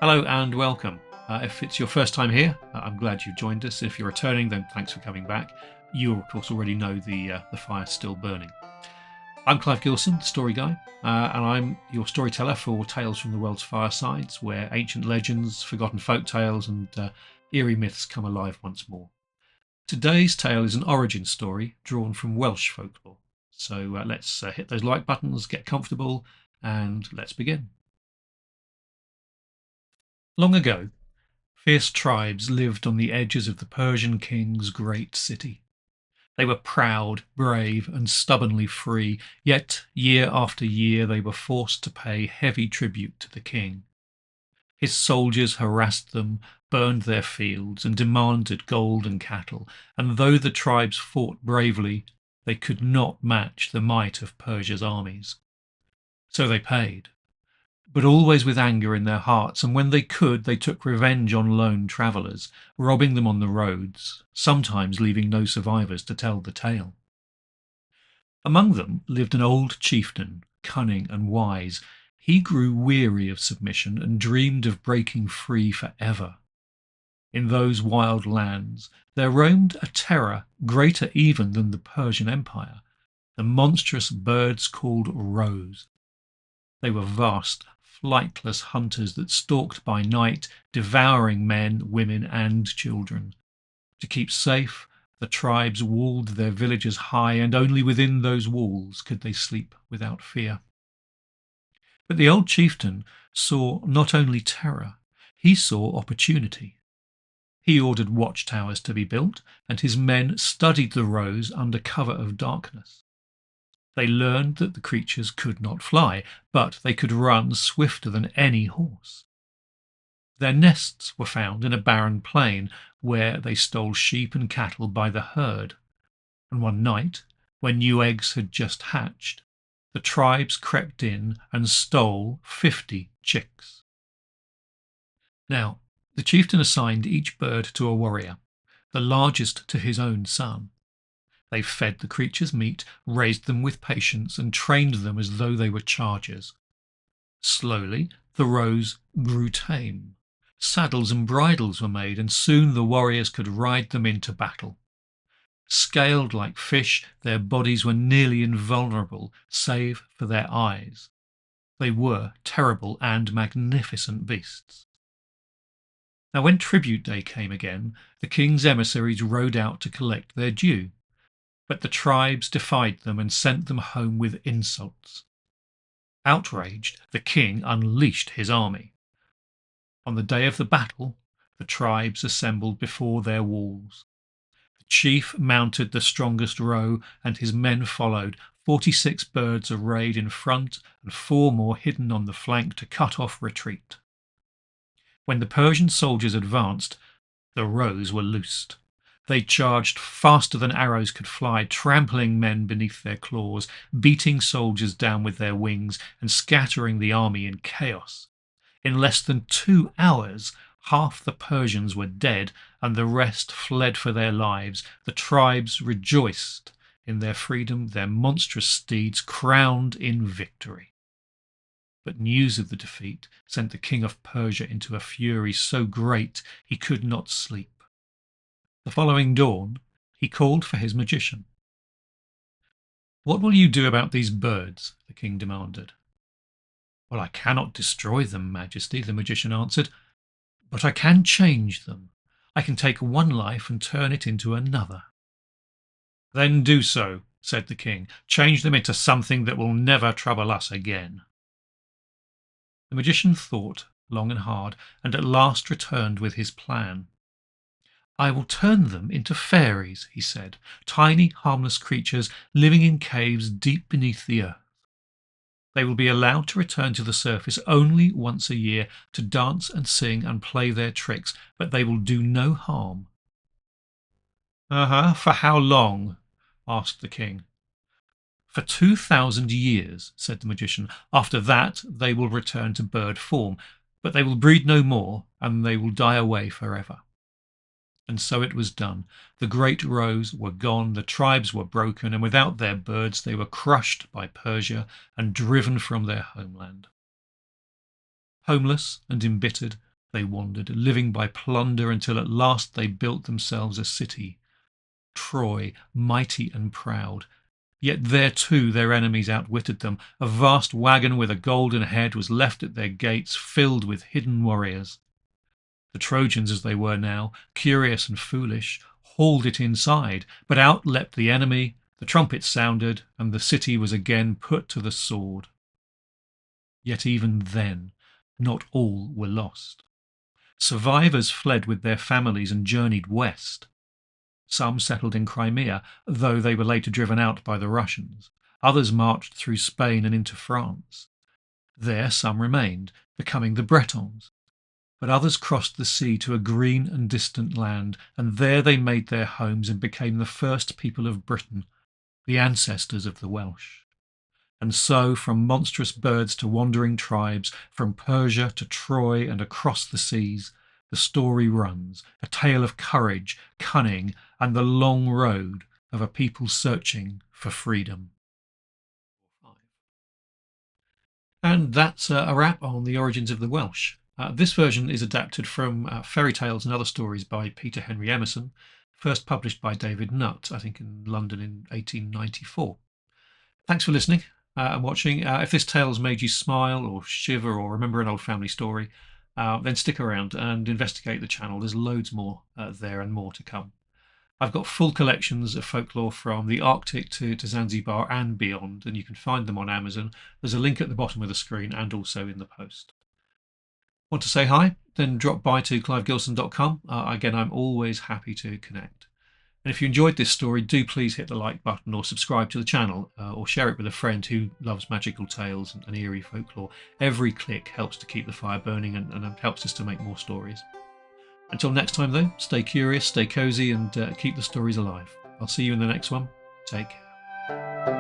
Hello and welcome. If it's your first time here, I'm glad you've joined us. If you're returning, then thanks for coming back. You, of course, already know the fire's still burning. I'm Clive Gilson, story guy, and I'm your storyteller for Tales from the World's Firesides, where ancient legends, forgotten folk tales, and eerie myths come alive once more. Today's tale is an origin story drawn from Welsh folklore. So let's hit those like buttons, get comfortable, and let's begin. Long ago, fierce tribes lived on the edges of the Persian king's great city. They were proud, brave, and stubbornly free, yet year after year they were forced to pay heavy tribute to the king. His soldiers harassed them, burned their fields, and demanded gold and cattle, and though the tribes fought bravely, they could not match the might of Persia's armies. So they paid, but always with anger in their hearts, and when they could, they took revenge on lone travellers, robbing them on the roads, sometimes leaving no survivors to tell the tale. Among them lived an old chieftain, cunning and wise. He grew weary of submission and dreamed of breaking free forever. In those wild lands there roamed a terror greater even than the Persian Empire, the monstrous birds called roes. They were vast, flightless hunters that stalked by night, devouring men, women, and children. To keep safe, the tribes walled their villages high, and only within those walls could they sleep without fear. But the old chieftain saw not only terror, he saw opportunity. He ordered watchtowers to be built, and his men studied the roes under cover of darkness. They learned that the creatures could not fly, but they could run swifter than any horse. Their nests were found in a barren plain where they stole sheep and cattle by the herd. And one night, when new eggs had just hatched, the tribes crept in and stole 50 chicks. Now, the chieftain assigned each bird to a warrior, the largest to his own son. They fed the creatures meat, raised them with patience, and trained them as though they were chargers. Slowly, the roes grew tame. Saddles and bridles were made, and soon the warriors could ride them into battle. Scaled like fish, their bodies were nearly invulnerable, save for their eyes. They were terrible and magnificent beasts. Now, when tribute day came again, the king's emissaries rode out to collect their due. But the tribes defied them and sent them home with insults. Outraged, the king unleashed his army. On the day of the battle, the tribes assembled before their walls. The chief mounted the strongest roe, and his men followed, 46 birds arrayed in front and 4 more hidden on the flank to cut off retreat. When the Persian soldiers advanced, the roes were loosed. They charged faster than arrows could fly, trampling men beneath their claws, beating soldiers down with their wings, and scattering the army in chaos. In less than 2 hours, half the Persians were dead, and the rest fled for their lives. The tribes rejoiced in their freedom, their monstrous steeds crowned in victory. But news of the defeat sent the king of Persia into a fury so great he could not sleep. The following dawn, he called for his magician. "What will you do about these birds?" the king demanded. "Well, I cannot destroy them, Majesty," the magician answered, "but I can change them. I can take one life and turn it into another." "Then do so," said the king. "Change them into something that will never trouble us again." The magician thought long and hard, and at last returned with his plan. "I will turn them into fairies," he said, "tiny, harmless creatures living in caves deep beneath the earth. They will be allowed to return to the surface only once a year to dance and sing and play their tricks, but they will do no harm." For how long?" asked the king. "For 2,000 years," said the magician. "After that they will return to bird form, but they will breed no more, and they will die away forever." And so it was done. The great roes were gone, the tribes were broken, and without their birds they were crushed by Persia and driven from their homeland. Homeless and embittered, They wandered, living by plunder, until at last they built themselves a city, Troy, mighty and proud. Yet there too their enemies outwitted them. A vast wagon with a golden head was left at their gates, filled with hidden warriors. The Trojans, as they were now, curious and foolish, hauled it inside, but out leapt the enemy, the trumpet sounded, and the city was again put to the sword. Yet even then, not all were lost. Survivors fled with their families and journeyed west. Some settled in Crimea, though they were later driven out by the Russians. Others marched through Spain and into France. There some remained, becoming the Bretons. But others crossed the sea to a green and distant land, and there they made their homes and became the first people of Britain, the ancestors of the Welsh. And so, from monstrous birds to wandering tribes, from Persia to Troy and across the seas, the story runs, a tale of courage, cunning, and the long road of a people searching for freedom. And that's a wrap on the origins of the Welsh. This version is adapted from Fairytales and Other Stories by Peter Henry Emerson, first published by David Nutt, I think in London in 1894. Thanks for listening and watching. If this tale's made you smile or shiver or remember an old family story, then stick around and investigate the channel. There's loads more there and more to come. I've got full collections of folklore from the Arctic to Zanzibar and beyond, and you can find them on Amazon. There's a link at the bottom of the screen and also in the post. Want to say hi? Then drop by to clivegilson.com. Again, I'm always happy to connect. And if you enjoyed this story, do please hit the like button or subscribe to the channel or share it with a friend who loves magical tales and eerie folklore. Every click helps to keep the fire burning and helps us to make more stories. Until next time, though, stay curious, stay cozy, and keep the stories alive. I'll see you in the next one. Take care.